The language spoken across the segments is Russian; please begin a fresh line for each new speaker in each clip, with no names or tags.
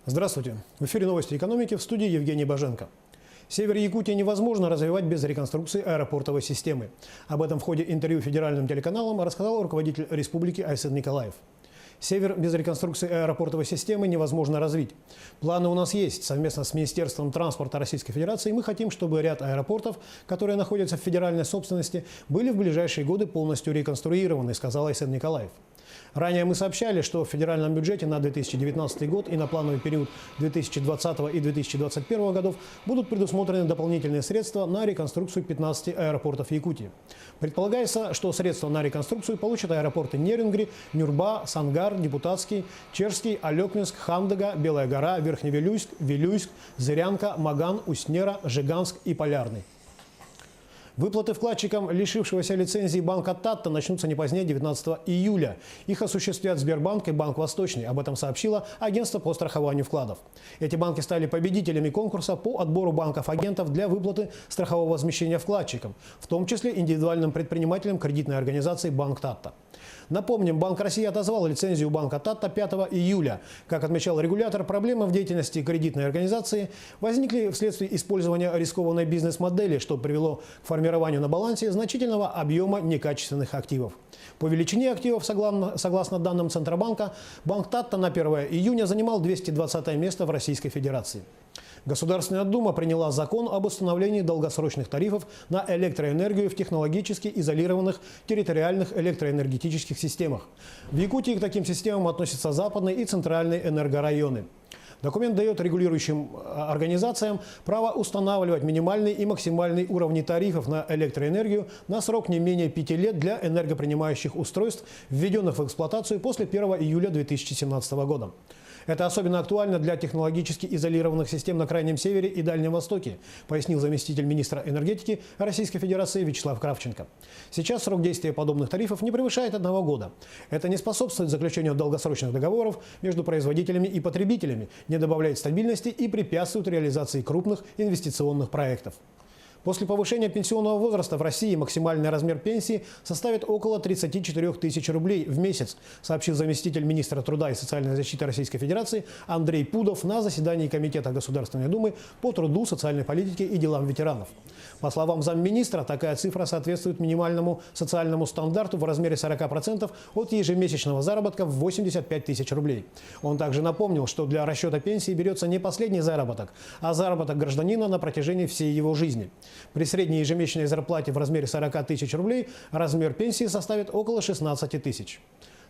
Здравствуйте. В эфире новости экономики, в студии Евгений Боженко. Север Якутии невозможно развивать без реконструкции аэропортовой системы. Об этом в ходе интервью федеральным телеканалам рассказал руководитель республики Айсен Николаев. Север без реконструкции аэропортовой системы невозможно развить. Планы у нас есть. Совместно с Министерством транспорта Российской Федерации мы хотим, чтобы ряд аэропортов, которые находятся в федеральной собственности, были в ближайшие годы полностью реконструированы, сказал Айсен Николаев. Ранее мы сообщали, что в федеральном бюджете на 2019 год и на плановый период 2020 и 2021 годов будут предусмотрены дополнительные средства на реконструкцию 15 аэропортов Якутии. Предполагается, что средства на реконструкцию получат аэропорты Нерюнгри, Нюрба, Сангар, Депутатский, Чержский, Алекминск, Хамдага, Белая гора, Верхневилюйск, Вилюйск, Зырянка, Маган, Уснера, Жиганск и Полярный. Выплаты вкладчикам лишившегося лицензии банка Татта начнутся не позднее 19 июля. Их осуществят Сбербанк и Банк Восточный. Об этом сообщило агентство по страхованию вкладов. Эти банки стали победителями конкурса по отбору банков-агентов для выплаты страхового возмещения вкладчикам, в том числе индивидуальным предпринимателям кредитной организации Банк Татта. Напомним, Банк России отозвал лицензию банка Татта 5 июля. Как отмечал регулятор, проблемы в деятельности кредитной организации возникли вследствие использования рискованной бизнес-модели, что привело к формированию на балансе значительного объема некачественных активов. По величине активов, согласно данным Центробанка, Банк Татта на 1 июня занимал 220 место в Российской Федерации. Государственная Дума приняла закон об установлении долгосрочных тарифов на электроэнергию в технологически изолированных территориальных электроэнергетических системах. В Якутии к таким системам относятся западные и центральные энергорайоны. Документ дает регулирующим организациям право устанавливать минимальный и максимальный уровни тарифов на электроэнергию на срок не менее 5 лет для энергопринимающих устройств, введенных в эксплуатацию после 1 июля 2017 года. Это особенно актуально для технологически изолированных систем на Крайнем Севере и Дальнем Востоке, пояснил заместитель министра энергетики Российской Федерации Вячеслав Кравченко. Сейчас срок действия подобных тарифов не превышает 1 года. Это не способствует заключению долгосрочных договоров между производителями и потребителями, не добавляет стабильности и препятствует реализации крупных инвестиционных проектов. После повышения пенсионного возраста в России максимальный размер пенсии составит около 34 тысяч рублей в месяц, сообщил заместитель министра труда и социальной защиты Российской Федерации Андрей Пудов на заседании Комитета Государственной Думы по труду, социальной политике и делам ветеранов. По словам замминистра, такая цифра соответствует минимальному социальному стандарту в размере 40% от ежемесячного заработка в 85 тысяч рублей. Он также напомнил, что для расчета пенсии берется не последний заработок, а заработок гражданина на протяжении всей его жизни. При средней ежемесячной зарплате в размере 40 тысяч рублей размер пенсии составит около 16 тысяч.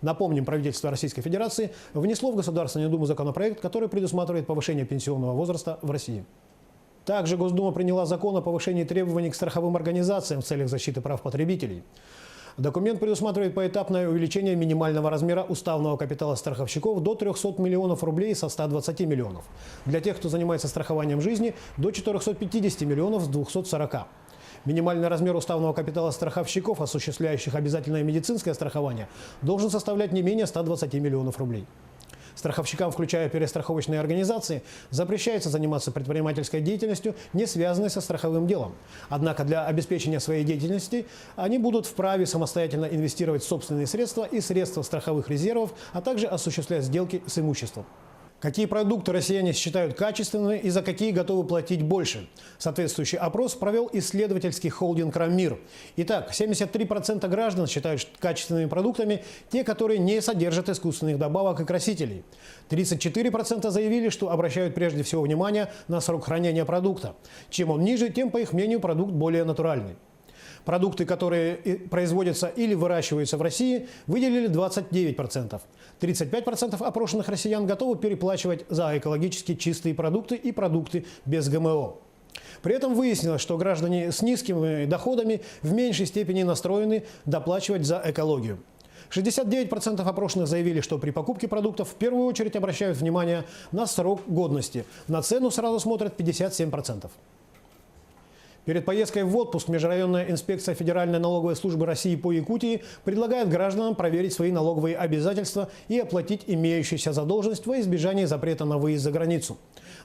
Напомним, правительство Российской Федерации внесло в Государственную Думу законопроект, который предусматривает повышение пенсионного возраста в России. Также Госдума приняла закон о повышении требований к страховым организациям в целях защиты прав потребителей. Документ предусматривает поэтапное увеличение минимального размера уставного капитала страховщиков до 300 миллионов рублей со 120 миллионов. Для тех, кто занимается страхованием жизни, до 450 миллионов с 240. Минимальный размер уставного капитала страховщиков, осуществляющих обязательное медицинское страхование, должен составлять не менее 120 миллионов рублей. Страховщикам, включая перестраховочные организации, запрещается заниматься предпринимательской деятельностью, не связанной со страховым делом. Однако для обеспечения своей деятельности они будут вправе самостоятельно инвестировать собственные средства и средства страховых резервов, а также осуществлять сделки с имуществом. Какие продукты россияне считают качественными и за какие готовы платить больше? Соответствующий опрос провел исследовательский холдинг «Раммир». Итак, 73% граждан считают качественными продуктами те, которые не содержат искусственных добавок и красителей. 34% заявили, что обращают прежде всего внимание на срок хранения продукта. Чем он ниже, тем, по их мнению, продукт более натуральный. Продукты, которые производятся или выращиваются в России, выделили 29%. 35% опрошенных россиян готовы переплачивать за экологически чистые продукты и продукты без ГМО. При этом выяснилось, что граждане с низкими доходами в меньшей степени настроены доплачивать за экологию. 69% опрошенных заявили, что при покупке продуктов в первую очередь обращают внимание на срок годности. На цену сразу смотрят 57%. Перед поездкой в отпуск Межрайонная инспекция Федеральной налоговой службы России по Якутии предлагает гражданам проверить свои налоговые обязательства и оплатить имеющуюся задолженность во избежание запрета на выезд за границу.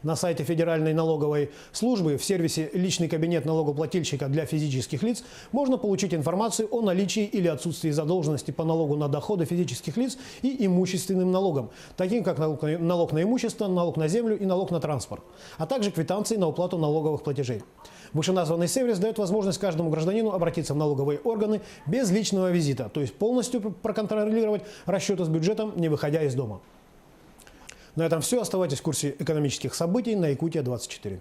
На сайте Федеральной налоговой службы в сервисе «Личный кабинет налогоплательщика для физических лиц» можно получить информацию о наличии или отсутствии задолженности по налогу на доходы физических лиц и имущественным налогам, таким как налог на имущество, налог на землю и налог на транспорт, а также квитанции на уплату налоговых платежей. Вышеназванный сервис дает возможность каждому гражданину обратиться в налоговые органы без личного визита, то есть полностью проконтролировать расчеты с бюджетом, не выходя из дома. На этом все. Оставайтесь в курсе экономических событий на Якутия-24.